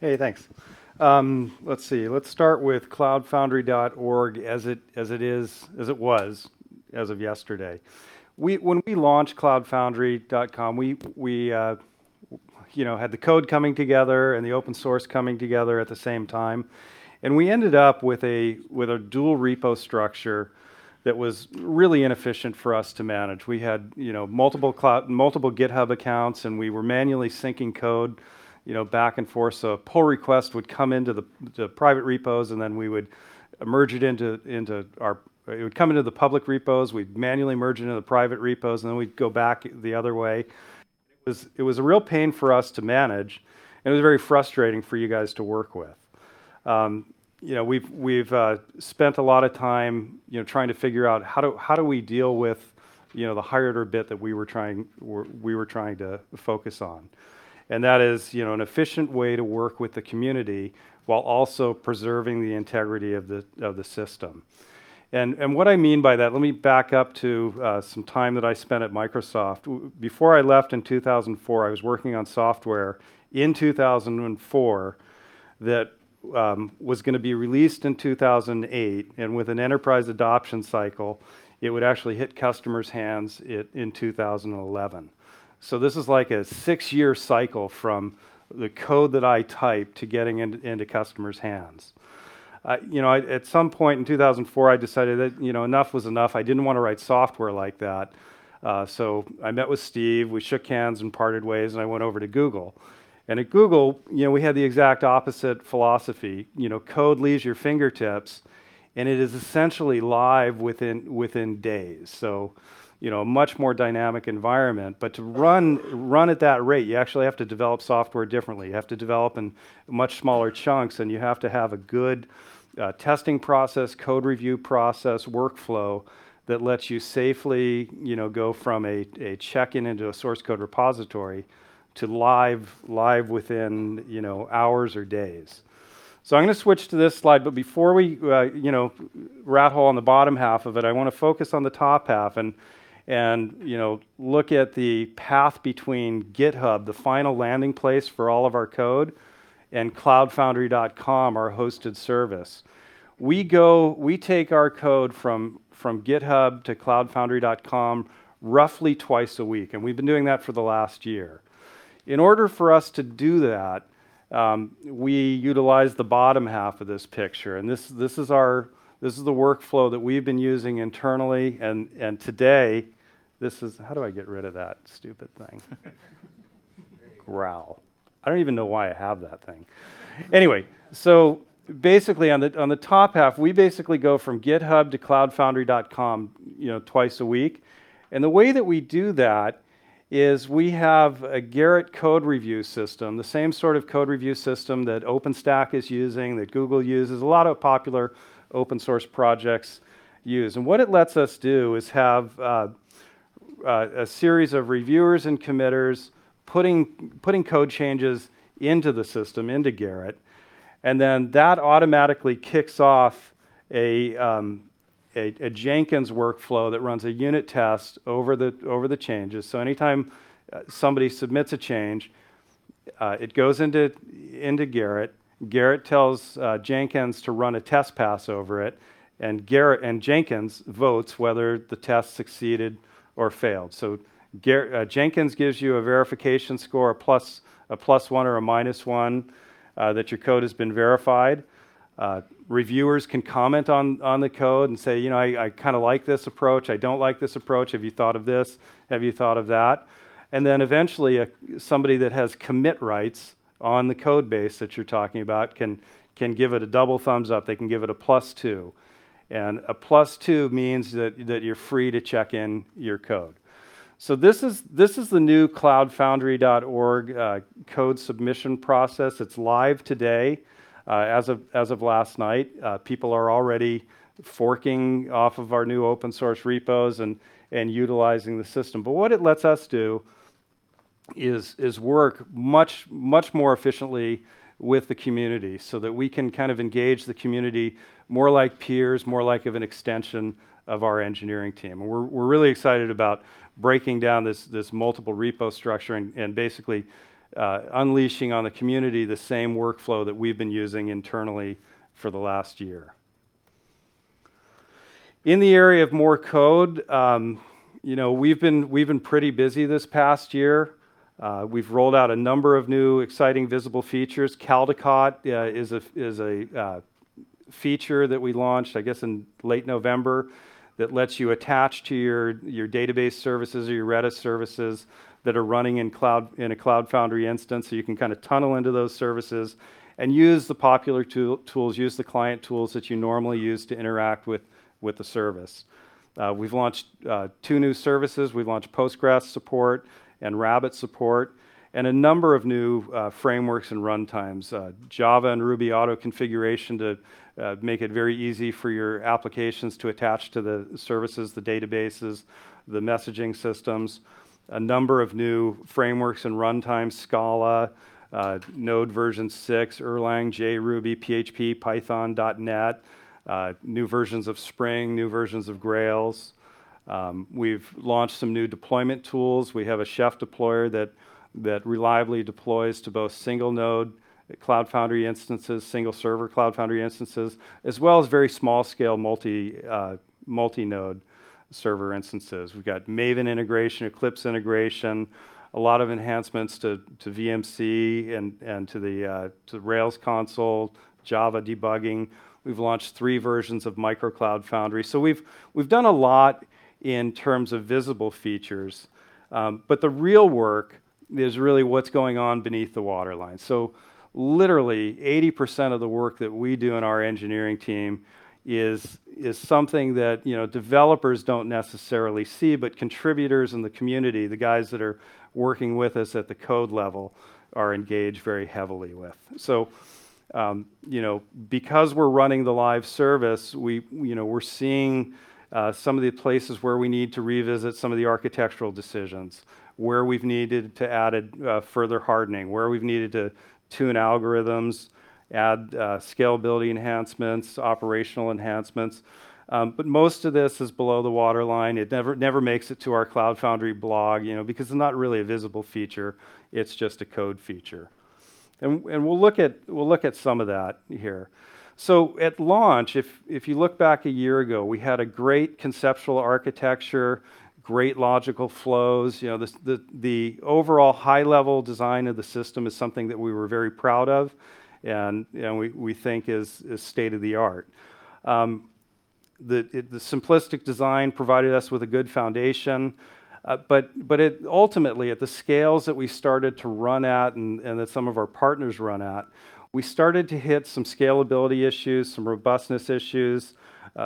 Hey, thanks. Let's see. Let's start with cloudfoundry.org as it was as of yesterday. When we launched cloudfoundry.com, we had the code coming together and the open source coming together at the same time, and we ended up with a dual repo structure that was really inefficient for us to manage. We had multiple GitHub accounts, and we were manually syncing code back and forth. So a pull request would come into the private repos, and then we would merge it into our. It would come into the public repos. We'd manually merge it into the private repos, and then we'd go back the other way. It was a real pain for us to manage, and it was very frustrating for you guys to work with. We've spent a lot of time trying to figure out how do we deal with the higher order bit that we were trying to focus on. And that is, an efficient way to work with the community while also preserving the integrity of the system. And what I mean by that, let me back up to some time that I spent at Microsoft. Before I left in 2004, I was working on software in 2004 that was going to be released in 2008, and with an enterprise adoption cycle, it would actually hit customers' hands in 2011. So this is like a 6-year cycle from the code that I typed to getting into customers' hands. At some point in 2004, I decided that enough was enough. I didn't want to write software like that. So I met with Steve. We shook hands and parted ways, and I went over to Google. And at Google, we had the exact opposite philosophy. Code leaves your fingertips, and it is essentially live within days. So a much more dynamic environment. But to run at that rate, you actually have to develop software differently. You have to develop in much smaller chunks, and you have to have a good testing process, code review process, workflow that lets you safely go from a check-in into a source code repository to live within hours or days. So I'm going to switch to this slide, but before we rat hole on the bottom half of it, I want to focus on the top half and look at the path between GitHub, the final landing place for all of our code, and cloudfoundry.com, our hosted service. We take our code from GitHub to cloudfoundry.com roughly twice a week, and we've been doing that for the last year. In order for us to do that, we utilize the bottom half of this picture, and this is the workflow that we've been using internally, and today, this is, how do I get rid of that stupid thing? Growl. I don't even know why I have that thing. Anyway, so basically on the top half, we basically go from GitHub to cloudfoundry.com, twice a week. And the way that we do that is we have a Gerrit code review system, the same sort of code review system that OpenStack is using, that Google uses, a lot of popular open source projects use. And what it lets us do is have a series of reviewers and committers putting code changes into the system, into Gerrit, and then that automatically kicks off a Jenkins workflow that runs a unit test over the changes. So anytime somebody submits a change, it goes into Gerrit. Gerrit tells Jenkins to run a test pass over it, and Jenkins votes whether the test succeeded or failed. So Jenkins gives you a verification score, a plus one or a minus one, that your code has been verified. Reviewers can comment on the code and say, I kind of like this approach, I don't like this approach, have you thought of this, have you thought of that? And then eventually somebody that has commit rights on the code base that you're talking about can give it a double thumbs up, they can give it a +2. And a +2 means that you're free to check in your code. So this is the new cloudfoundry.org code submission process. It's live today. As of last night, people are already forking off of our new open source repos and utilizing the system. But what it lets us do is work much more efficiently with the community, so that we can kind of engage the community more like peers, more like of an extension of our engineering team. And we're really excited about breaking down this multiple repo structure and basically unleashing on the community the same workflow that we've been using internally for the last year. In the area of more code, we've been pretty busy this past year. We've rolled out a number of new exciting visible features. Caldecott is a feature that we launched, I guess, in late November, that lets you attach to your database services or your Redis services that are running in a Cloud Foundry instance, so you can kind of tunnel into those services and use the popular tools, use the client tools that you normally use to interact with the service. We've launched 2 new services. We've launched Postgres support and Rabbit support, and a number of new frameworks and runtimes. Java and Ruby auto configuration to make it very easy for your applications to attach to the services, the databases, the messaging systems. A number of new frameworks and runtimes, Scala, Node version 6, Erlang, JRuby, PHP, Python, .NET, new versions of Spring, new versions of Grails. We've launched some new deployment tools. We have a Chef deployer that reliably deploys to both single node Cloud Foundry instances, single server Cloud Foundry instances, as well as very small scale multi-node server instances. We've got Maven integration, Eclipse integration, a lot of enhancements to VMC and to the Rails console, Java debugging. We've launched 3 versions of Microcloud Foundry. So we've done a lot in terms of visible features, but the real work is really what's going on beneath the waterline. So literally 80% of the work that we do in our engineering team is something that developers don't necessarily see, but contributors in the community, the guys that are working with us at the code level, are engaged very heavily with. So because we're running the live service, we're seeing some of the places where we need to revisit some of the architectural decisions, where we've needed to add further hardening, where we've needed to tune algorithms, add scalability enhancements, operational enhancements. But most of this is below the waterline. It never makes it to our Cloud Foundry blog, because it's not really a visible feature. It's just a code feature. And we'll look at some of that here. So at launch, if you look back a year ago, we had a great conceptual architecture, great logical flows. The overall high-level design of the system is something that we were very proud of, and we think is state of the art. The simplistic design provided us with a good foundation, but it ultimately, at the scales that we started to run at and that some of our partners run at, we started to hit some scalability issues, some robustness issues,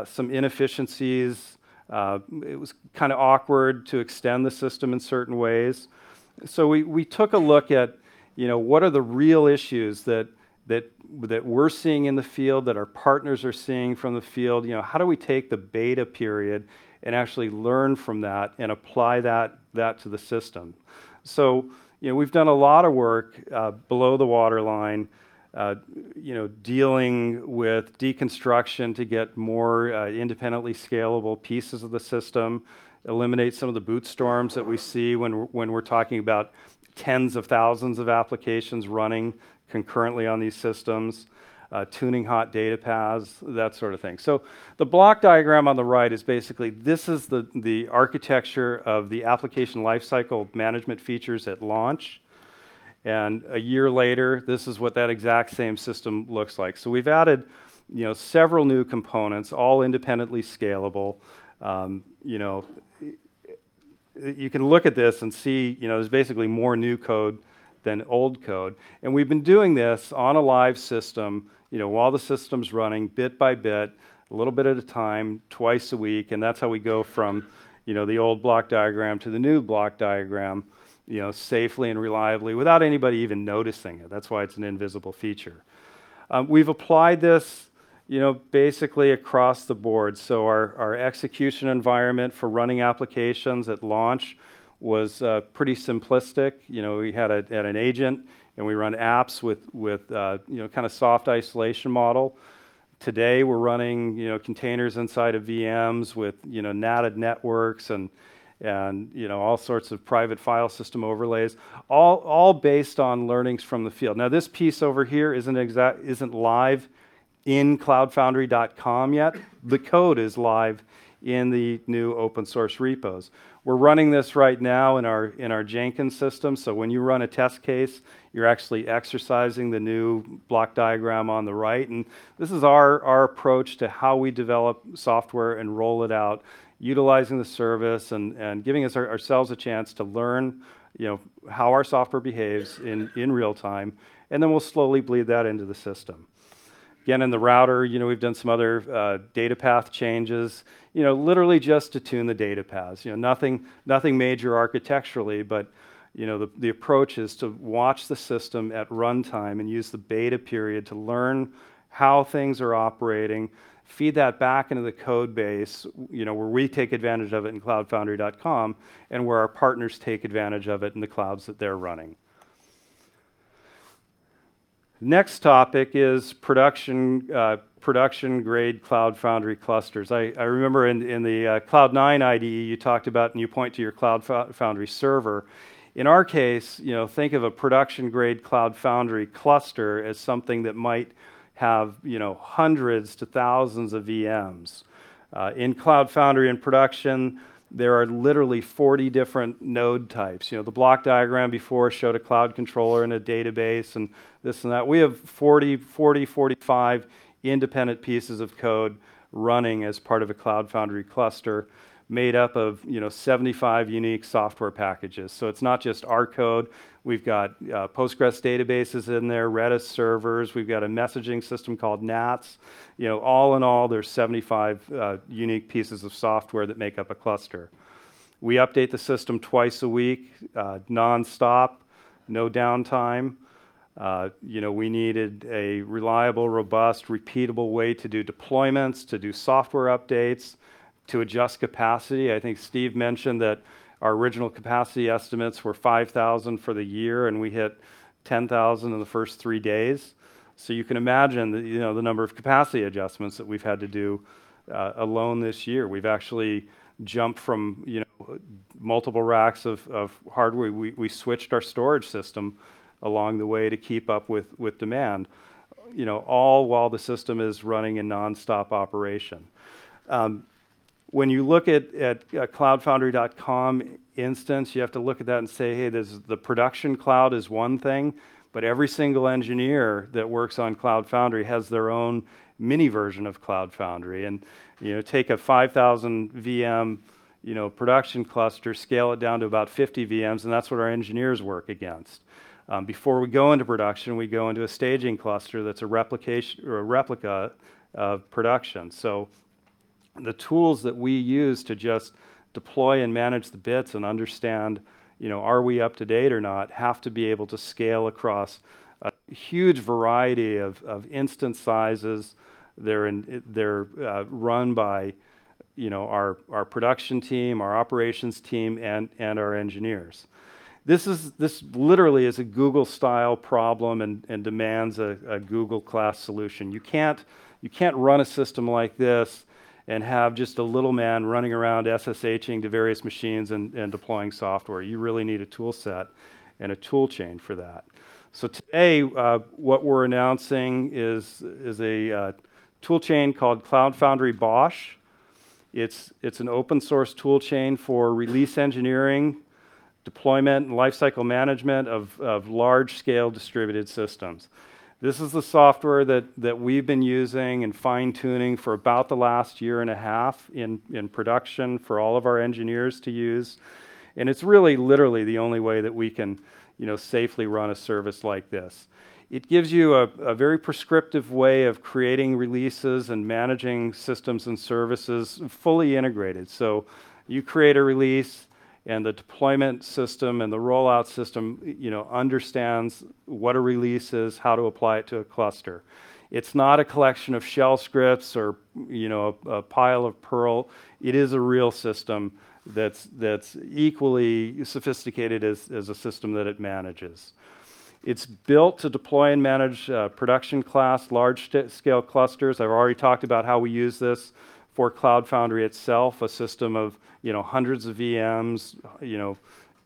some inefficiencies. It was kind of awkward to extend the system in certain ways. So we took a look at, what are the real issues that we're seeing in the field, that our partners are seeing from the field. How do we take the beta period and actually learn from that and apply that to the system? So, we've done a lot of work below the waterline, dealing with deconstruction to get more independently scalable pieces of the system, eliminate some of the boot storms that we see when we're talking about tens of thousands of applications running concurrently on these systems, tuning hot data paths, that sort of thing. So the block diagram on the right is basically, this is the architecture of the application lifecycle management features at launch. And a year later, this is what that exact same system looks like. So we've added, several new components, all independently scalable. You can look at this and see, there's basically more new code than old code. And we've been doing this on a live system, while the system's running, bit by bit, a little bit at a time, twice a week. And that's how we go from, the old block diagram to the new block diagram, safely and reliably without anybody even noticing it. That's why it's an invisible feature. We've applied this, basically across the board. So our execution environment for running applications at launch was pretty simplistic. We had an agent, and we run apps with kind of soft isolation model. Today we're running containers inside of VMs with natted networks and and all sorts of private file system overlays, all based on learnings from the field. Now this piece over here isn't live in cloudfoundry.com yet. The code is live in the new open source repos. We're running this right now in our Jenkins system, so when you run a test case, you're actually exercising the new block diagram on the right, and this is our approach to how we develop software and roll it out, utilizing the service and giving us ourselves a chance to learn how our software behaves in real time, and then we'll slowly bleed that into the system. Again, in the router, we've done some other data path changes, literally just to tune the data paths. Nothing major architecturally, but the approach is to watch the system at runtime and use the beta period to learn how things are operating, feed that back into the code base, where we take advantage of it in cloudfoundry.com and where our partners take advantage of it in the clouds that they're running. Next topic is production grade Cloud Foundry clusters. I remember in the Cloud9 IDE you talked about, and you point to your Cloud Foundry server. In our case, think of a production grade Cloud Foundry cluster as something that might have hundreds to thousands of VMs. In Cloud Foundry in production, there are literally 40 different node types. The block diagram before showed a cloud controller and a database and this and that. We have 45 independent pieces of code running as part of a Cloud Foundry cluster, made up of 75 unique software packages. So it's not just our code. We've got Postgres databases in there, Redis servers. We've got a messaging system called NATS. All in all, there's 75 unique pieces of software that make up a cluster. We update the system twice a week, non-stop, no downtime. We needed a reliable, robust, repeatable way to do deployments, to do software updates, to adjust capacity. I think Steve mentioned that our original capacity estimates were 5,000 for the year, and we hit 10,000 in the first 3 days. So you can imagine the number of capacity adjustments that we've had to do alone this year. We've actually jumped from multiple racks of hardware. We switched our storage system along the way to keep up with demand. All while the system is running in nonstop operation. When you look at cloudfoundry.com instance, you have to look at that and say, hey, the production cloud is one thing, but every single engineer that works on Cloud Foundry has their own mini version of Cloud Foundry. And take a 5,000 VM production cluster, scale it down to about 50 VMs, and that's what our engineers work against. Before we go into production, we go into a staging cluster that's a replica of production. So the tools that we use to just deploy and manage the bits and understand, are we up to date or not, have to be able to scale across a huge variety of instance sizes. They're run by, our production team, our operations team, and our engineers. This literally is a Google-style problem and demands a Google-class solution. You can't run a system like this and have just a little man running around SSHing to various machines and deploying software. You really need a tool set and a tool chain for that. So today, what we're announcing is a tool chain called Cloud Foundry BOSH. It's an open source tool chain for release engineering, deployment, and lifecycle management of large-scale distributed systems. This is the software that we've been using and fine-tuning for about the last year and a half in production for all of our engineers to use. And it's really literally the only way that we can safely run a service like this. It gives you a very prescriptive way of creating releases and managing systems and services fully integrated. So you create a release, and the deployment system and the rollout system, understands what a release is, how to apply it to a cluster. It's not a collection of shell scripts or, a pile of Perl. It is a real system that's equally sophisticated as a system that it manages. It's built to deploy and manage production class large-scale clusters. I've already talked about how we use this for Cloud Foundry itself, a system of hundreds of VMs,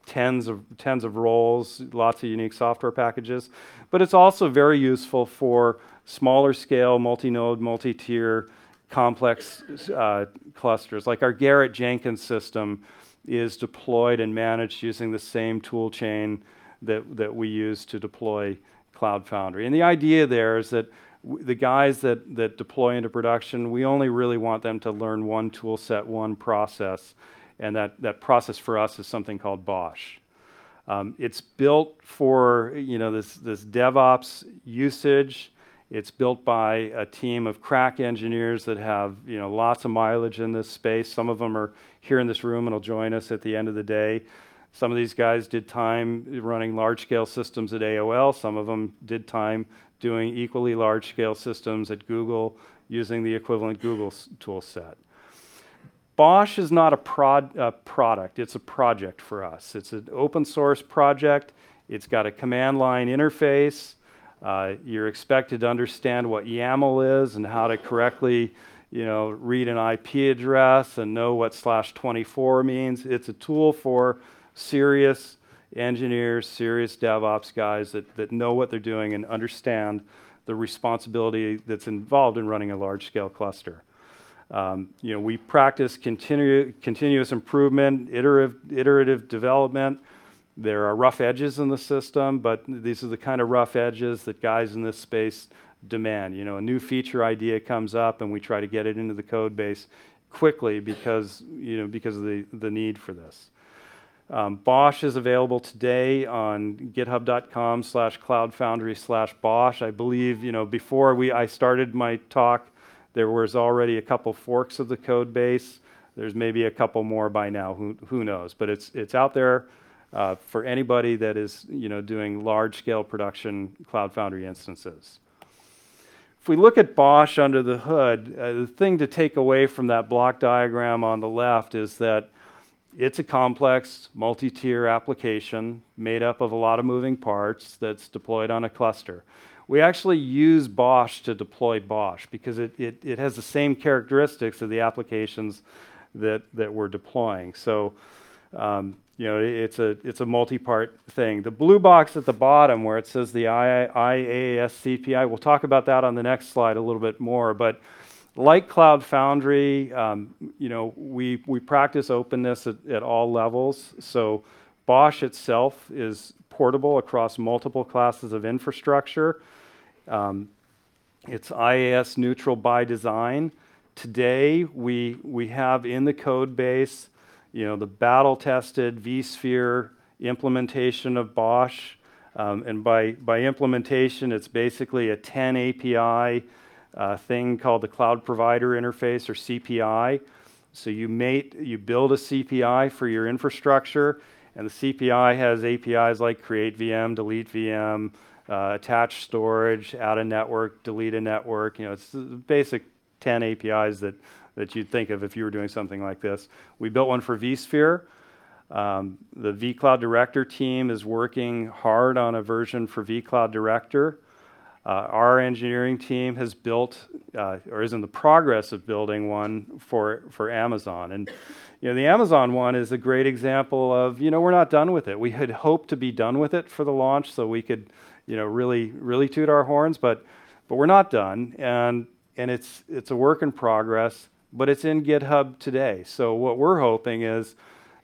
tens of roles, lots of unique software packages. But it's also very useful for smaller scale, multi-node, multi-tier, complex clusters. Like our Garrett Jenkins system is deployed and managed using the same tool chain that we use to deploy Cloud Foundry. And the idea there is that the guys that deploy into production, we only really want them to learn one tool set, one process, and that process for us is something called BOSH. It's built for this DevOps usage. It's built by a team of crack engineers that have lots of mileage in this space. Some of them are here in this room and will join us at the end of the day. Some of these guys did time running large-scale systems at AOL. Some of them did time doing equally large-scale systems at Google using the equivalent Google tool set. BOSH is not a product, it's a project for us. It's an open source project. It's got a command line interface. You're expected to understand what YAML is and how to correctly read an IP address and know what /24 means. It's a tool for serious engineers, serious DevOps guys that know what they're doing and understand the responsibility that's involved in running a large-scale cluster. We practice continuous improvement, iterative development. There are rough edges in the system, but these are the kind of rough edges that guys in this space demand. A new feature idea comes up, and we try to get it into the code base quickly because of the need for this. BOSH is available today on github.com/cloudfoundry/BOSH. I believe, before I started my talk, there was already a couple forks of the code base. There's maybe a couple more by now, who knows? But it's out there for anybody that is doing large-scale production Cloud Foundry instances. If we look at BOSH under the hood, the thing to take away from that block diagram on the left is that it's a complex multi-tier application made up of a lot of moving parts that's deployed on a cluster. We actually use BOSH to deploy BOSH because it has the same characteristics of the applications that we're deploying. So it's a multi-part thing. The blue box at the bottom where it says the IaaS CPI, we'll talk about that on the next slide a little bit more, but like Cloud Foundry, we practice openness at all levels. So BOSH itself is portable across multiple classes of infrastructure. It's IaaS neutral by design. Today, we have in the code base, the battle-tested vSphere implementation of BOSH. And by implementation, it's basically a 10 API thing called the Cloud Provider Interface, or CPI. So you build a CPI for your infrastructure, and the CPI has APIs like create VM, delete VM, attach storage, add a network, delete a network. It's the basic 10 APIs that you'd think of if you were doing something like this. We built one for vSphere. The vCloud Director team is working hard on a version for vCloud Director. Our engineering team has built, or is in the progress of building one for Amazon. And the Amazon one is a great example of, we're not done with it. We had hoped to be done with it for the launch so we could, really toot our horns, but we're not done. And it's a work in progress, but it's in GitHub today. So what we're hoping is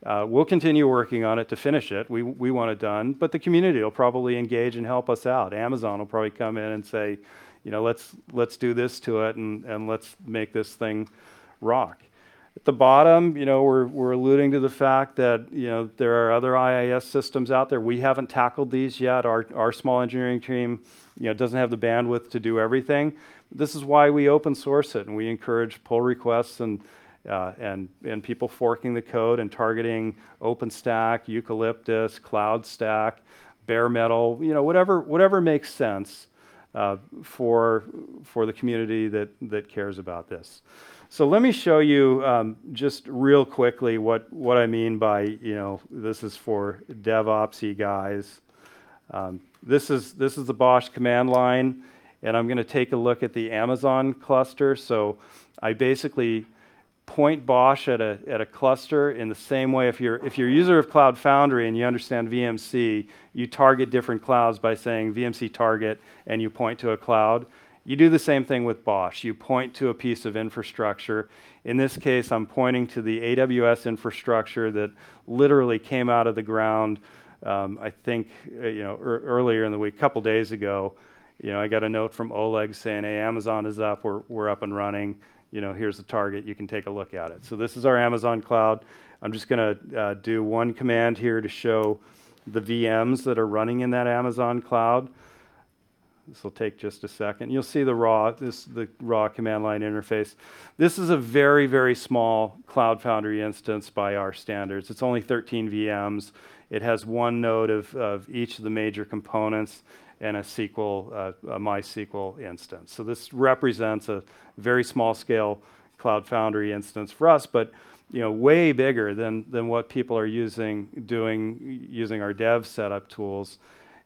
we'll continue working on it to finish it. We want it done, but the community will probably engage and help us out. Amazon will probably come in and say, let's do this to it and let's make this thing rock. At the bottom, we're alluding to the fact that there are other IaaS systems out there. We haven't tackled these yet. Our small engineering team doesn't have the bandwidth to do everything. This is why we open source it, and we encourage pull requests and people forking the code and targeting OpenStack, Eucalyptus, CloudStack, bare metal, whatever makes sense for the community that cares about this. So let me show you just real quickly what I mean by this is for DevOpsy guys. This is the BOSH command line, and I'm going to take a look at the Amazon cluster. So I basically point BOSH at a cluster in the same way. If you're a user of Cloud Foundry and you understand VMC, you target different clouds by saying VMC target and you point to a cloud. You do the same thing with BOSH. You point to a piece of infrastructure. In this case, I'm pointing to the AWS infrastructure that literally came out of the ground. I think earlier in the week, a couple days ago, I got a note from Oleg saying, "Hey, Amazon is up. We're up and running. Here's the target. You can take a look at it." So this is our Amazon cloud. I'm just going to do one command here to show the VMs that are running in that Amazon cloud. This will take just a second. You'll see the raw command line interface. This is a very, very small Cloud Foundry instance by our standards. It's only 13 VMs. It has one node of each of the major components and a MySQL instance. So this represents a very small scale Cloud Foundry instance for us, but way bigger than what people are using our dev setup tools,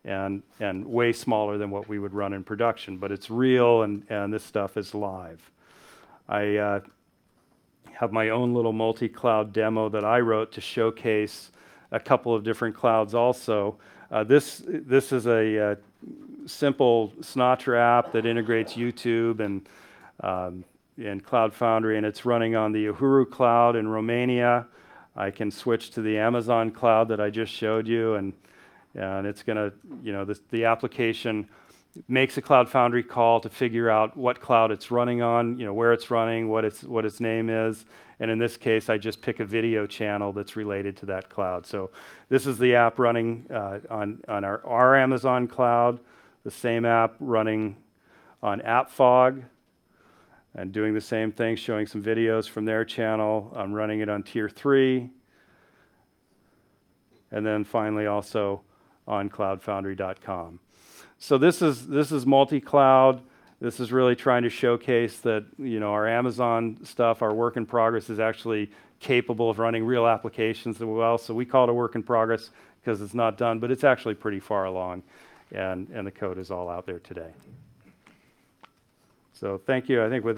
and way smaller than what we would run in production. But it's real, and this stuff is live. I have my own little multi-cloud demo that I wrote to showcase a couple of different clouds also. This is a simple Sinatra app that integrates YouTube and Cloud Foundry, and it's running on the Uhuru cloud in Romania. I can switch to the Amazon cloud that I just showed you, and it's going to, the application makes a Cloud Foundry call to figure out what cloud it's running on, where it's running, what its name is. And in this case, I just pick a video channel that's related to that cloud. So this is the app running on our Amazon cloud, the same app running on AppFog and doing the same thing, showing some videos from their channel. I'm running it on Tier 3. And then finally also on cloudfoundry.com. So this is multi-cloud. This is really trying to showcase that our Amazon stuff, our work in progress, is actually capable of running real applications as well. So we call it a work in progress because it's not done, but it's actually pretty far along, and the code is all out there today. So thank you. I think with